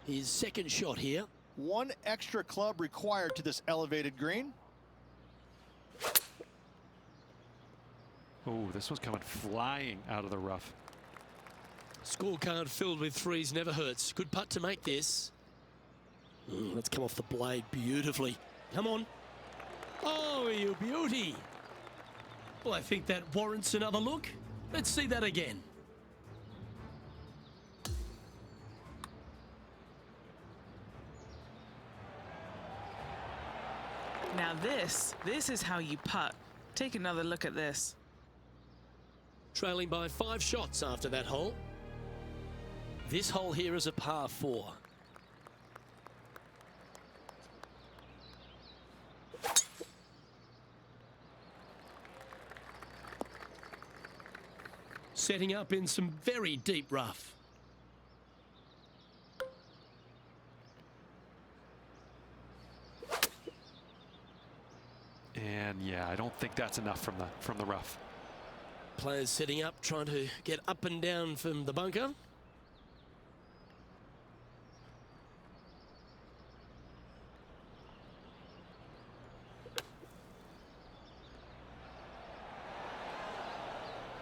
His second shot here. One extra club required to this elevated green. Oh, this one's coming flying out of the rough. Scorecard filled with threes never hurts. Good putt to make this. Let's come off the blade beautifully. Come on. Oh, you beauty. Well, I think that warrants another look. Let's see that again. Now this is how you putt. Take another look at this. Trailing by 5 shots after that hole. This hole here is a par 4. Setting up in some very deep rough. And yeah, I don't think that's enough from the rough. Players setting up, trying to get up and down from the bunker.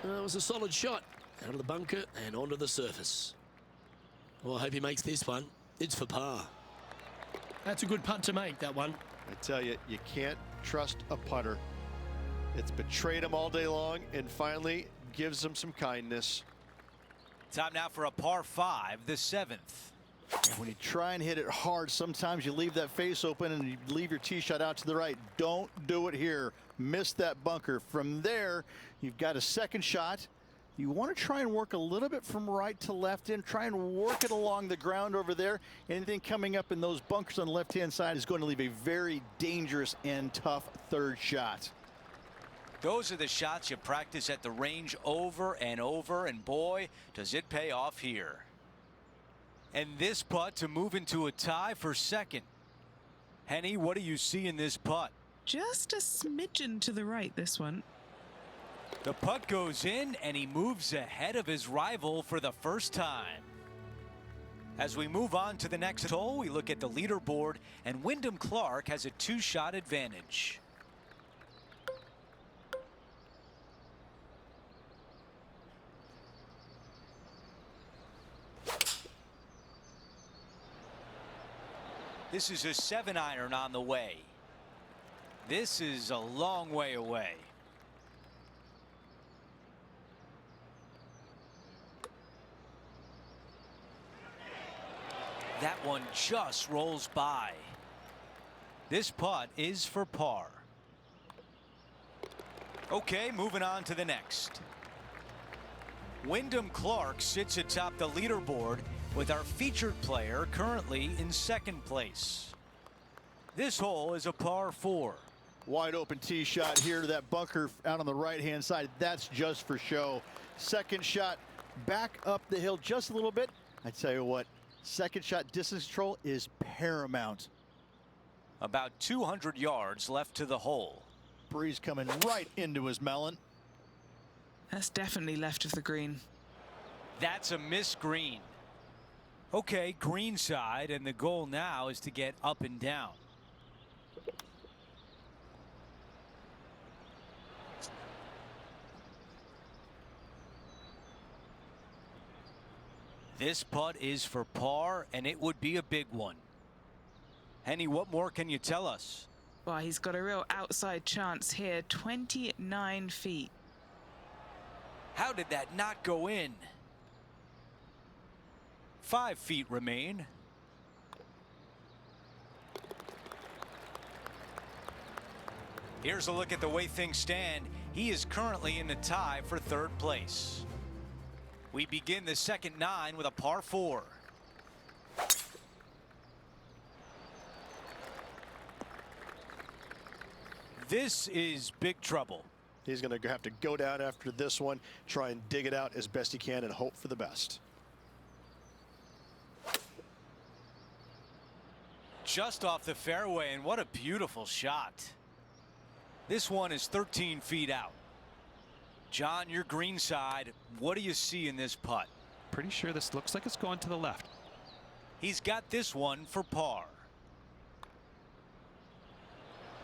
It was a solid shot out of the bunker and onto the surface. Well, I hope he makes this one. It's for par. That's a good putt to make, that one. I tell you, you can't trust a putter. It's betrayed him all day long and finally gives him some kindness. Time now for a par 5, the 7th. When you try and hit it hard, sometimes you leave that face open and you leave your tee shot out to the right. Don't do it here. Miss that bunker. From there, you've got a second shot. You want to try and work a little bit from right to left in. Try and work it along the ground over there. Anything coming up in those bunkers on the left-hand side is going to leave a very dangerous and tough third shot. Those are the shots you practice at the range over and over, and boy, does it pay off here. And this putt to move into a tie for second. Henny, what do you see in this putt? Just a smidgen to the right, this one. The putt goes in, and he moves ahead of his rival for the first time. As we move on to the next hole, we look at the leaderboard, and Wyndham Clark has a 2-shot advantage. This is a 7-iron on the way. This is a long way away. That one just rolls by. This putt is for par. Okay, moving on to the next. Wyndham Clark sits atop the leaderboard with our featured player currently in second place. This hole is a par 4. Wide open tee shot here to that bunker out on the right-hand side. That's just for show. Second shot back up the hill just a little bit. I tell you what, second shot distance control is paramount. About 200 yards left to the hole. Breeze coming right into his melon. That's definitely left of the green. That's a missed green. Okay, green side, and the goal now is to get up and down. This putt is for par, and it would be a big one. Henny, what more can you tell us? Well, he's got a real outside chance here. 29 feet. How did that not go in? 5 feet remain. Here's a look at the way things stand. He is currently in the tie for third place. We begin the second 9 with a par 4. This is big trouble. He's going to have to go down after this one, try and dig it out as best he can and hope for the best. Just off the fairway, and what a beautiful shot. This one is 13 feet out. John, your green side, what do you see in this putt? Pretty sure this looks like it's going to the left. He's got this one for par.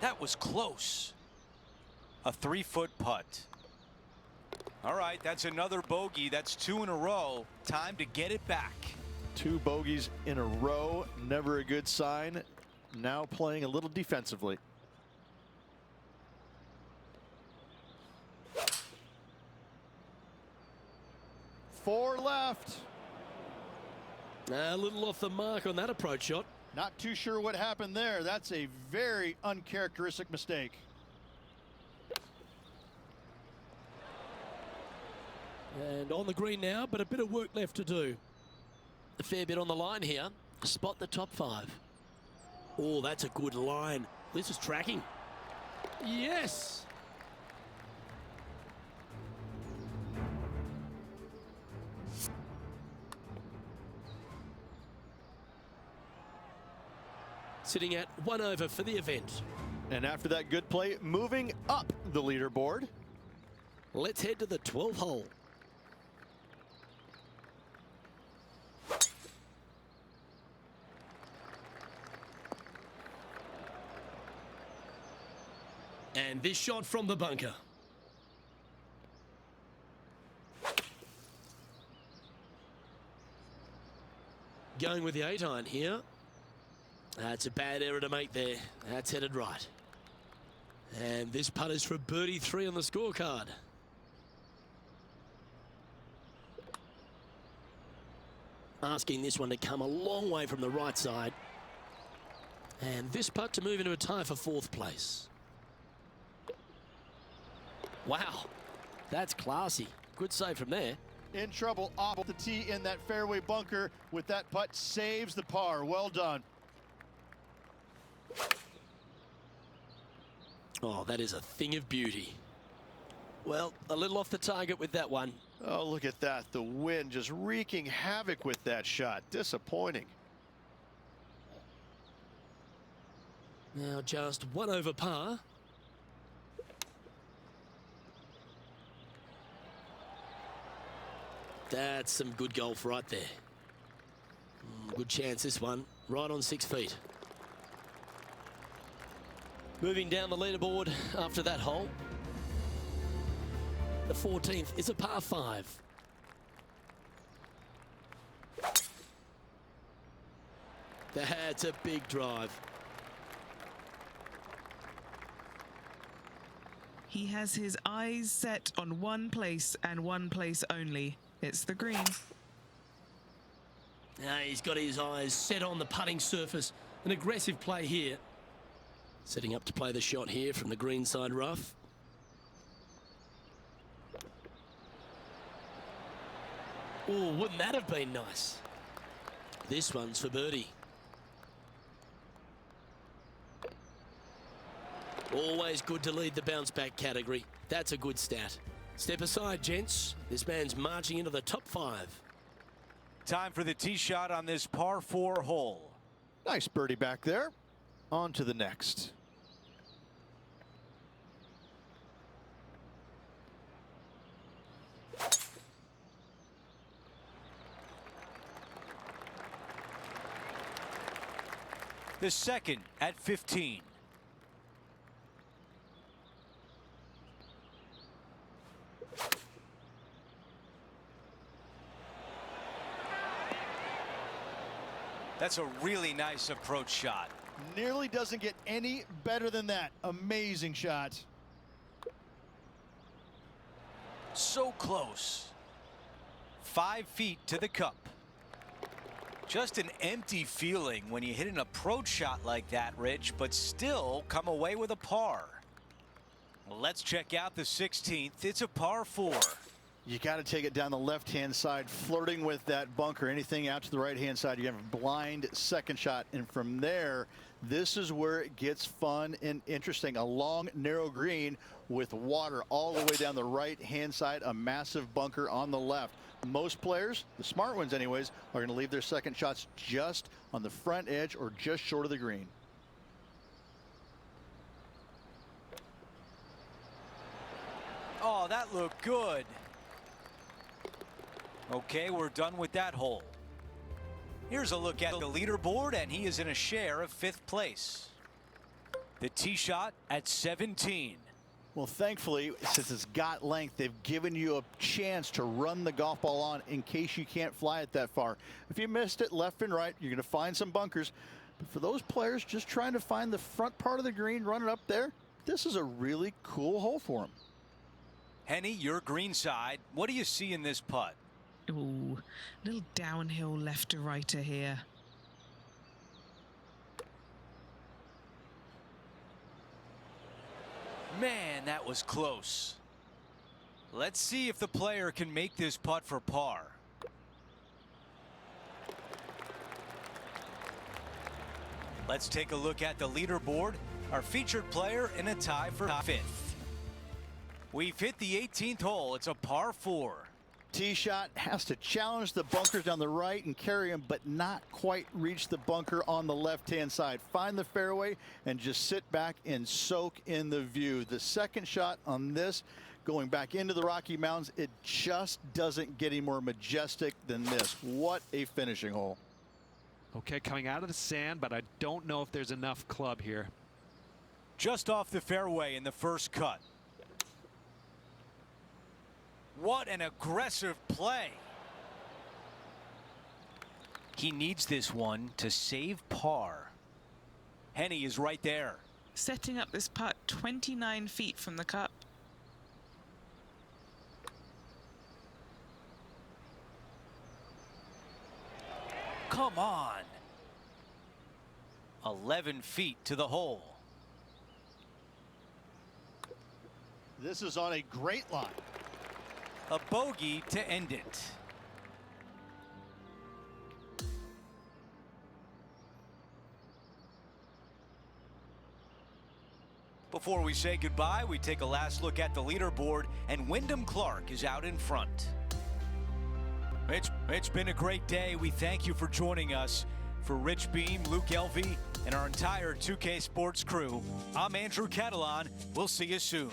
That was close. A 3-foot putt. All right, that's another bogey. That's 2 in a row. Time to get it back. 2 bogeys in a row, never a good sign. Now playing a little defensively. Four left. A little off the mark on that approach shot. Not too sure what happened there. That's a very uncharacteristic mistake. And on the green now, but a bit of work left to do. A fair bit on the line here. Spot the top 5. Oh, that's a good line. This is tracking. Yes. Sitting at 1 over for the event. And after that good play, moving up the leaderboard. Let's head to the 12th hole. And this shot from the bunker. Going with the 8-iron here. That's a bad error to make there. That's headed right. And this putt is for birdie 3 on the scorecard. Asking this one to come a long way from the right side. And this putt to move into a tie for 4th place. Wow, that's classy. Good save from there. In trouble off the tee in that fairway bunker with that putt, saves the par. Well done. Oh, that is a thing of beauty. Well, a little off the target with that one. Oh, look at that. The wind just wreaking havoc with that shot. Disappointing. Now just 1 over par. That's some good golf right there. Good chance this one. Right on 6 feet. Moving down the leaderboard after that hole. The 14th is a par 5. That's a big drive. He has his eyes set on one place and one place only. It's the green. Now he's got his eyes set on the putting surface. An aggressive play here. Setting up to play the shot here from the green side rough. Oh, wouldn't that have been nice? This one's for birdie. Always good to lead the bounce back category. That's a good stat. Step aside, gents. This man's marching into the top 5. Time for the tee shot on this par 4 hole. Nice birdie back there. On to the next. The second at 15. That's a really nice approach shot. Nearly doesn't get any better than that. Amazing shot. So close. 5 feet to the cup. Just an empty feeling when you hit an approach shot like that, Rich, but still come away with a par. Well, let's check out the 16th. It's a par 4. You got to take it down the left-hand side, flirting with that bunker. Anything out to the right-hand side, you have a blind second shot. And from there, this is where it gets fun and interesting. A long, narrow green with water all the way down the right-hand side, a massive bunker on the left. Most players, the smart ones anyways, are going to leave their second shots just on the front edge or just short of the green. Oh, that looked good. Okay, we're done with that hole. Here's a look at the leaderboard, and he is in a share of 5th place. The tee shot at 17. Well, thankfully, since it's got length, they've given you a chance to run the golf ball on in case you can't fly it that far. If you missed it left and right, you're going to find some bunkers. But for those players just trying to find the front part of the green, run it up there, this is a really cool hole for them. Henny, your green side. What do you see in this putt? Ooh, little downhill left to righter here. Man, that was close. Let's see if the player can make this putt for par. Let's take a look at the leaderboard. Our featured player in a tie for 5th. We've hit the 18th hole. It's a par 4. Tee shot has to challenge the bunkers down the right and carry him, but not quite reach the bunker on the left-hand side. Find the fairway and just sit back and soak in the view. The second shot on this, going back into the Rocky Mountains, it just doesn't get any more majestic than this. What a finishing hole. Okay, coming out of the sand, but I don't know if there's enough club here. Just off the fairway in the first cut. What an aggressive play. He needs this one to save par. Henny is right there. Setting up this putt 29 feet from the cup. Come on. 11 feet to the hole. This is on a great line. A bogey to end it. Before we say goodbye, we take a last look at the leaderboard, and Wyndham Clark is out in front. It's been a great day. We thank you for joining us. For Rich Beam, Luke Elvey, and our entire 2K Sports crew, I'm Andrew Catalan. We'll see you soon.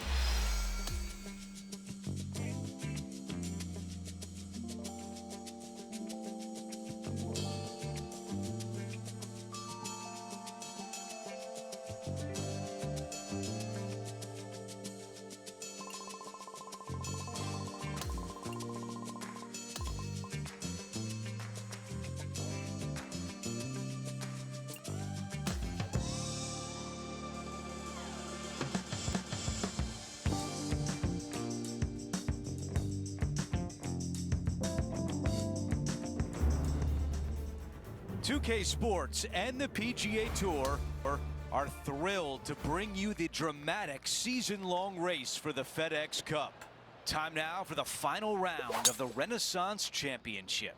Pga Sports and the PGA Tour are thrilled to bring you the dramatic season-long race for the FedEx Cup. Time now for the final round of the Renaissance Championship.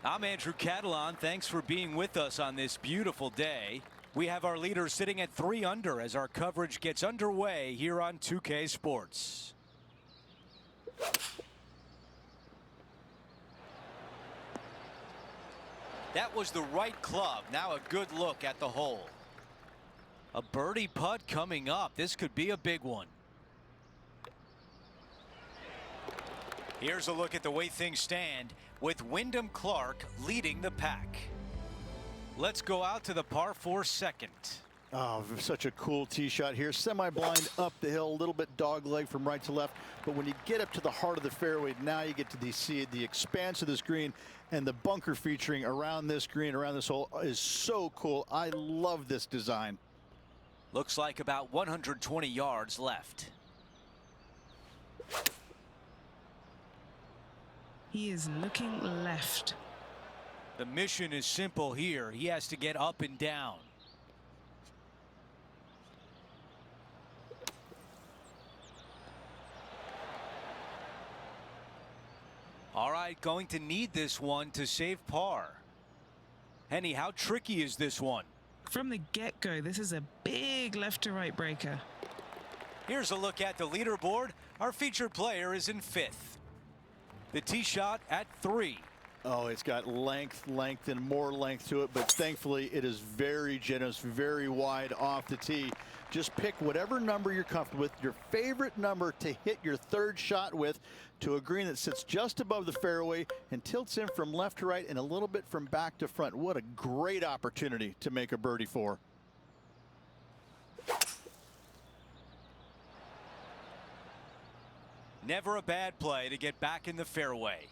I'm Andrew Catalan. Thanks for being with us on this beautiful day. We have our leaders sitting at 3 under as our coverage gets underway here on 2K Sports. That was the right club. Now a good look at the hole. A birdie putt coming up. This could be a big one. Here's a look at the way things stand with Wyndham Clark leading the pack. Let's go out to the par 4 second. Oh, such a cool tee shot here. Semi-blind up the hill, a little bit dog leg from right to left. But when you get up to the heart of the fairway, now you get to see the expanse of this green, and the bunker featuring around this green, around this hole, is so cool. I love this design. Looks like about 120 yards left. He is looking left. The mission is simple here. He has to get up and down. All right, going to need this one to save par. Henny, how tricky is this one? From the get-go, this is a big left to right breaker. Here's a look at the leaderboard. Our featured player is in 5th. The tee shot at 3. Oh, it's got length, and more length to it, but thankfully it is very generous, very wide off the tee. Just pick whatever number you're comfortable with, your favorite number to hit your third shot with, to a green that sits just above the fairway and tilts in from left to right and a little bit from back to front. What a great opportunity to make a birdie for. Never a bad play to get back in the fairway.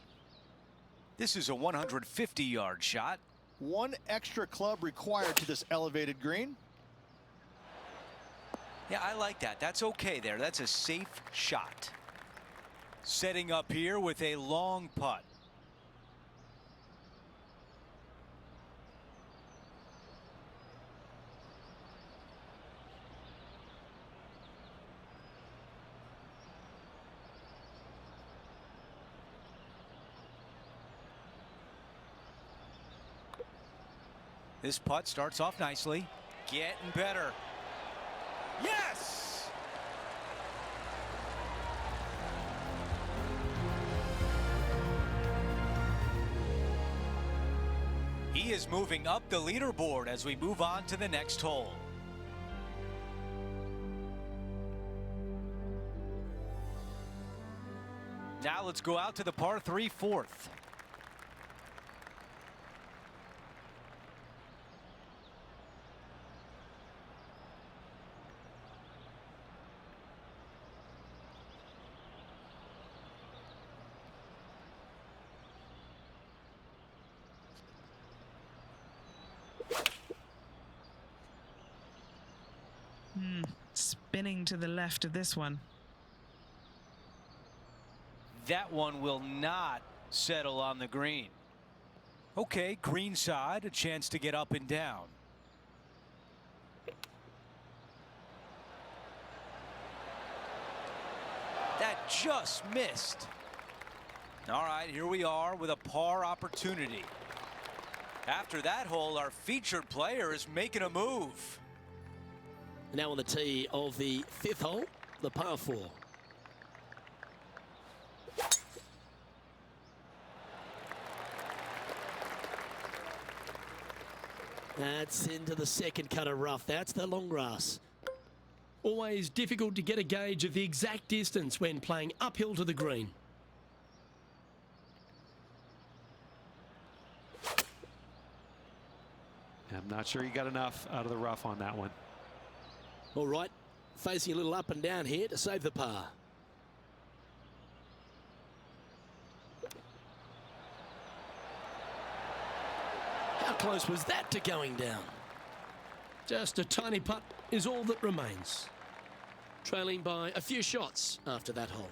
This is a 150-yard shot. One extra club required to this elevated green. Yeah, I like that. That's okay there. That's a safe shot. Setting up here with a long putt. This putt starts off nicely. Getting better. Yes! He is moving up the leaderboard as we move on to the next hole. Now let's go out to the par 3 fourth. Spinning to the left of this one. That one will not settle on the green. Okay, green side, a chance to get up and down. That just missed. All right, here we are with a par opportunity. After that hole, our featured player is making a move. Now on the tee of the fifth hole, the par 4. That's into the second cut of rough. That's the long grass. Always difficult to get a gauge of the exact distance when playing uphill to the green. I'm not sure he got enough out of the rough on that one. All right, facing a little up and down here to save the par. How close was that to going down? Just a tiny putt is all that remains. Trailing by a few shots after that hole.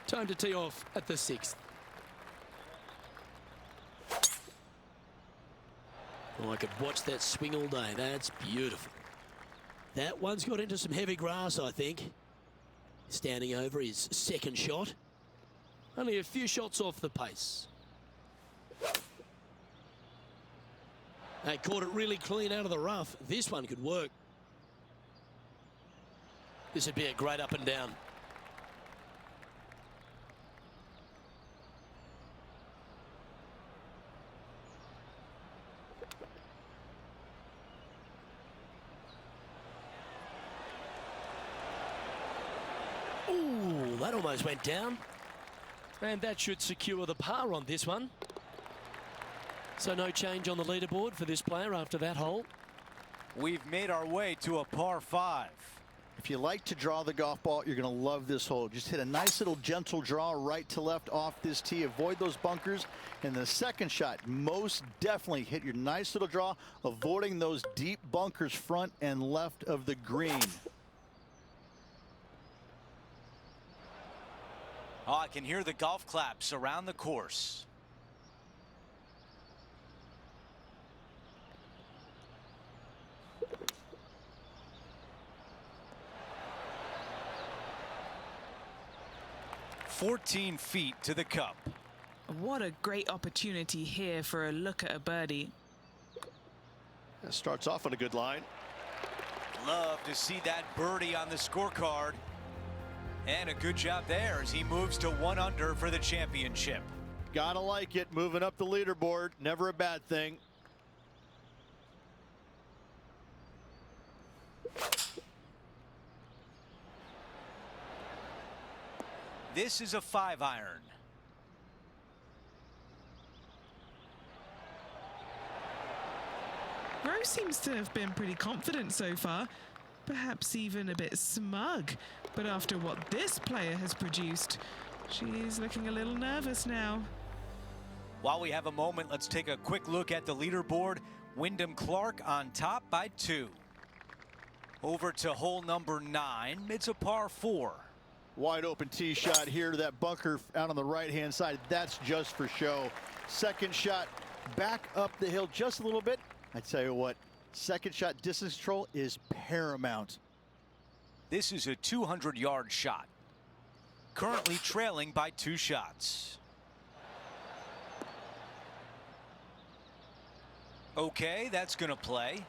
Time to tee off at the 6th. Oh, I could watch that swing all day. That's beautiful. That one's got into some heavy grass, I think. Standing over his second shot. Only a few shots off the pace. They caught it really clean out of the rough. This one could work. This would be a great up and down. Ooh, that almost went down. And that should secure the par on this one. So no change on the leaderboard for this player after that hole. We've made our way to a par 5. If you like to draw the golf ball, you're going to love this hole. Just hit a nice little gentle draw right to left off this tee. Avoid those bunkers. And the second shot, most definitely hit your nice little draw, avoiding those deep bunkers front and left of the green. Oh, I can hear the golf claps around the course. "14 feet to the cup." What a great opportunity here for a look at a birdie. That starts off on a good line. Love to see that birdie on the scorecard. And a good job there as he moves to 1 under for the championship. Gotta like it. Moving up the leaderboard. Never a bad thing. This is a 5-iron. Rose seems to have been pretty confident so far, perhaps even a bit smug. But after what this player has produced, she's looking a little nervous now. While we have a moment, let's take a quick look at the leaderboard. Wyndham Clark on top by 2. Over to hole number 9. It's a par 4. Wide open tee shot here to that bunker out on the right-hand side. That's just for show. Second shot back up the hill just a little bit. I tell you what, second shot distance control is paramount. This is a 200-yard shot. Currently trailing by 2 shots. Okay, that's going to play.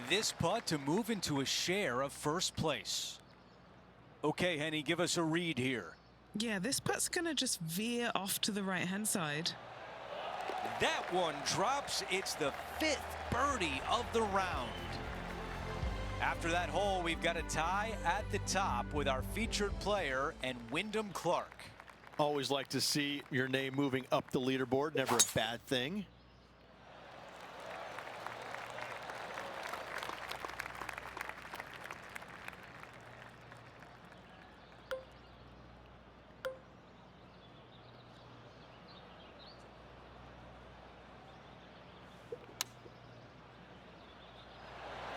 This putt to move into a share of first place. Okay, Henny, give us a read here. Yeah, this putt's going to just veer off to the right-hand side. That one drops. It's the 5th birdie of the round. After that hole, we've got a tie at the top with our featured player and Wyndham Clark. Always like to see your name moving up the leaderboard. Never a bad thing.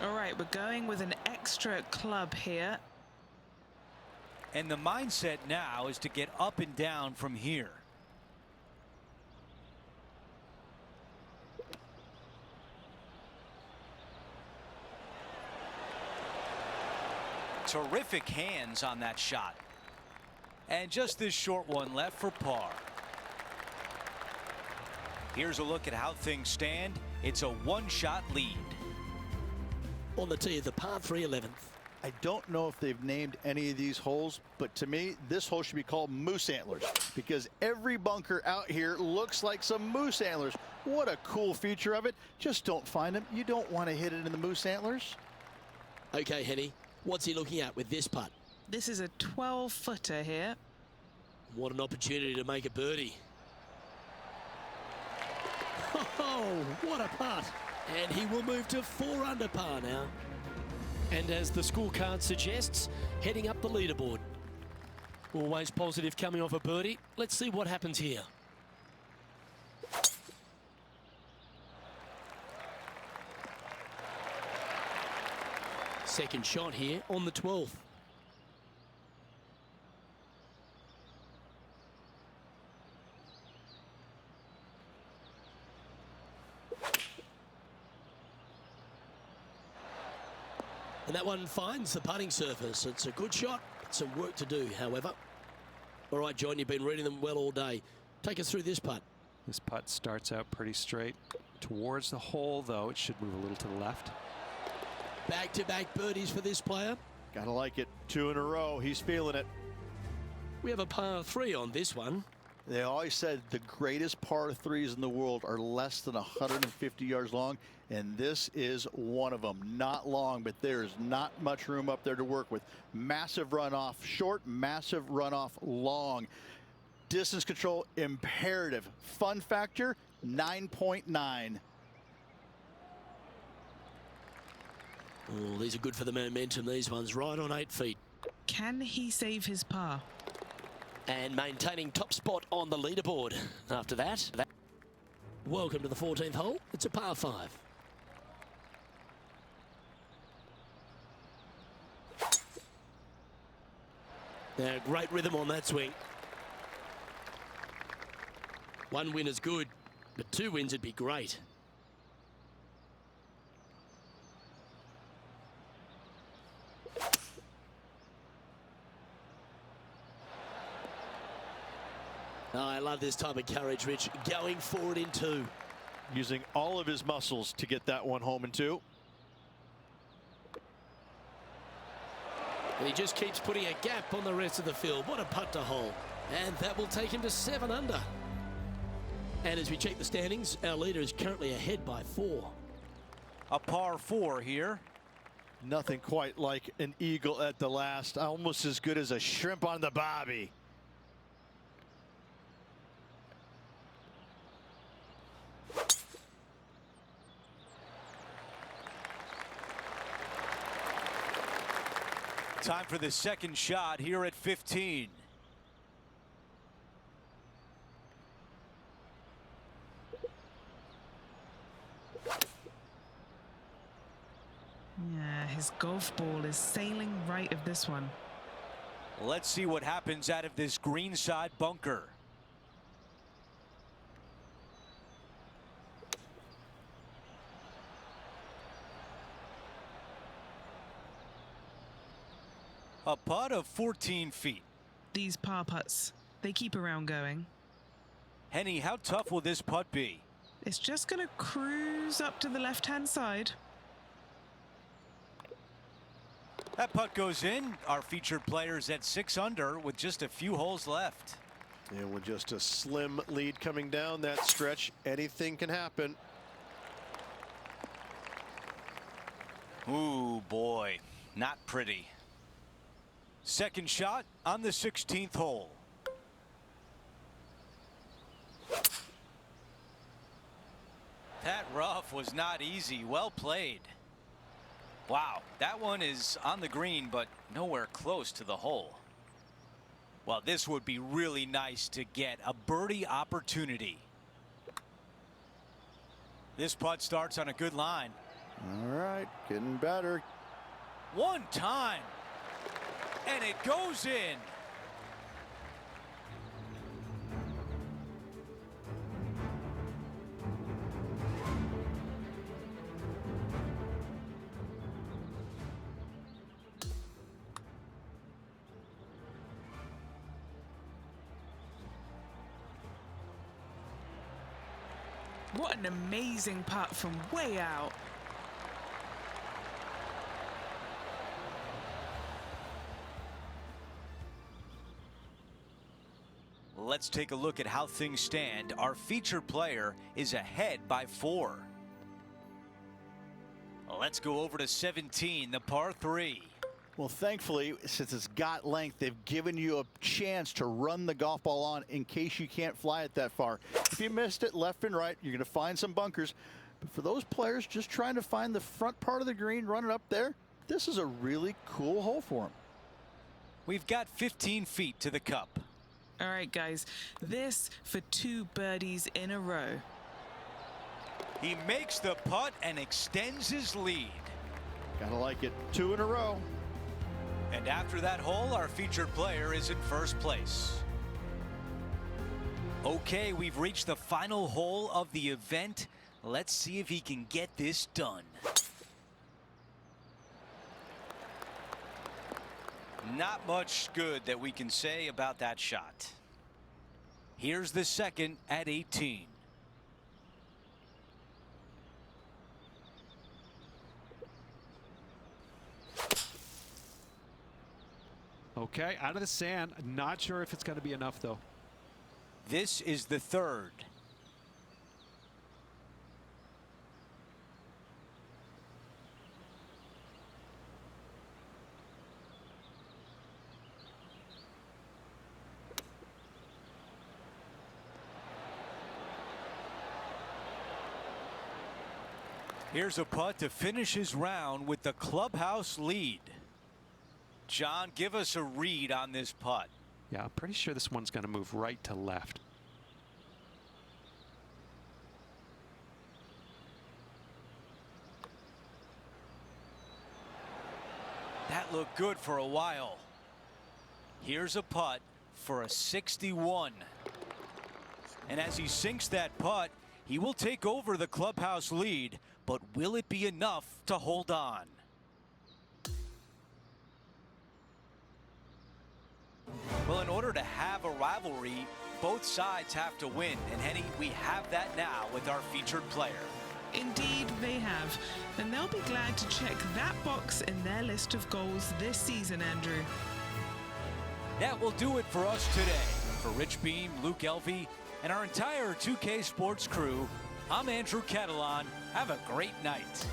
All right, we're going with an extra club here. And the mindset now is to get up and down from here. Terrific hands on that shot. And just this short one left for par. Here's a look at how things stand. It's a 1-shot lead. On the tee of the par 3 11th. I don't know if they've named any of these holes, but to me, this hole should be called Moose Antlers because every bunker out here looks like some moose antlers. What a cool feature of it. Just don't find them. You don't want to hit it in the moose antlers. Okay, Henny, what's he looking at with this putt? This is a 12-footer here. What an opportunity to make a birdie. Oh, what a putt. And he will move to 4 under par now. And as the scorecard suggests, heading up the leaderboard. Always positive coming off a birdie. Let's see what happens here. Second shot here on the 12th. And that one finds the putting surface. It's a good shot. Some work to do, however. All right, John, you've been reading them well all day. Take us through this putt. This putt starts out pretty straight towards the hole, though. It should move a little to the left. Back-to-back birdies for this player. Gotta like it. 2 in a row. He's feeling it. We have a par 3 on this one. They always said the greatest par 3s in the world are less than 150 yards long, and this is one of them. Not long, but there's not much room up there to work with. Massive runoff short, massive runoff long. Distance control imperative. Fun factor 9.9. Oh, these are good for the momentum, these ones. Right on 8 feet. Can he save his par? And maintaining top spot on the leaderboard. After that, welcome to the 14th hole. It's a par 5. Now, great rhythm on that swing. 1 win is good, but 2 wins would be great. Oh, I love this type of courage, Rich. Going forward in 2. Using all of his muscles to get that one home in 2. And he just keeps putting a gap on the rest of the field. What a putt to hole. And that will take him to 7 under. And as we check the standings, our leader is currently ahead by 4. A par 4 here. Nothing quite like an eagle at the last. Almost as good as a shrimp on the bobby. Time for the second shot here at 15. Yeah, his golf ball is sailing right of this one. Let's see what happens out of this greenside bunker. A putt of 14 feet. These par putts, they keep around going. Henny, how tough will this putt be? It's just going to cruise up to the left-hand side. That putt goes in. Our featured players at 6 under with just a few holes left. And with just a slim lead coming down that stretch, anything can happen. Ooh, boy, not pretty. Second shot on the 16th hole. That rough was not easy. Well played. Wow, that one is on the green, but nowhere close to the hole. Well, this would be really nice to get a birdie opportunity. This putt starts on a good line. All right, getting better. One time. And it goes in. What an amazing putt from way out. Let's take a look at how things stand. Our featured player is ahead by 4. Let's go over to 17, the par 3. Well, thankfully, since it's got length, they've given you a chance to run the golf ball on in case you can't fly it that far. If you missed it left and right, you're going to find some bunkers. But for those players just trying to find the front part of the green, run it up there, this is a really cool hole for them. We've got 15 feet to the cup. All right, guys, this for 2 birdies in a row. He makes the putt and extends his lead. Gotta like it. 2 in a row. And after that hole, our featured player is in first place. Okay, we've reached the final hole of the event. Let's see if he can get this done. Not much good that we can say about that shot. Here's the second at 18. Okay, out of the sand. Not sure if it's going to be enough, though. This is the third. Here's a putt to finish his round with the clubhouse lead. John, give us a read on this putt. Yeah, I'm pretty sure this one's going to move right to left. That looked good for a while. Here's a putt for a 61. And as he sinks that putt, he will take over the clubhouse lead, but will it be enough to hold on? Well, in order to have a rivalry, both sides have to win. And Henny, we have that now with our featured player. Indeed, they have. And they'll be glad to check that box in their list of goals this season, Andrew. That will do it for us today. For Rich Beam, Luke Elvey, and our entire 2K Sports crew, I'm Andrew Catalan. Have a great night.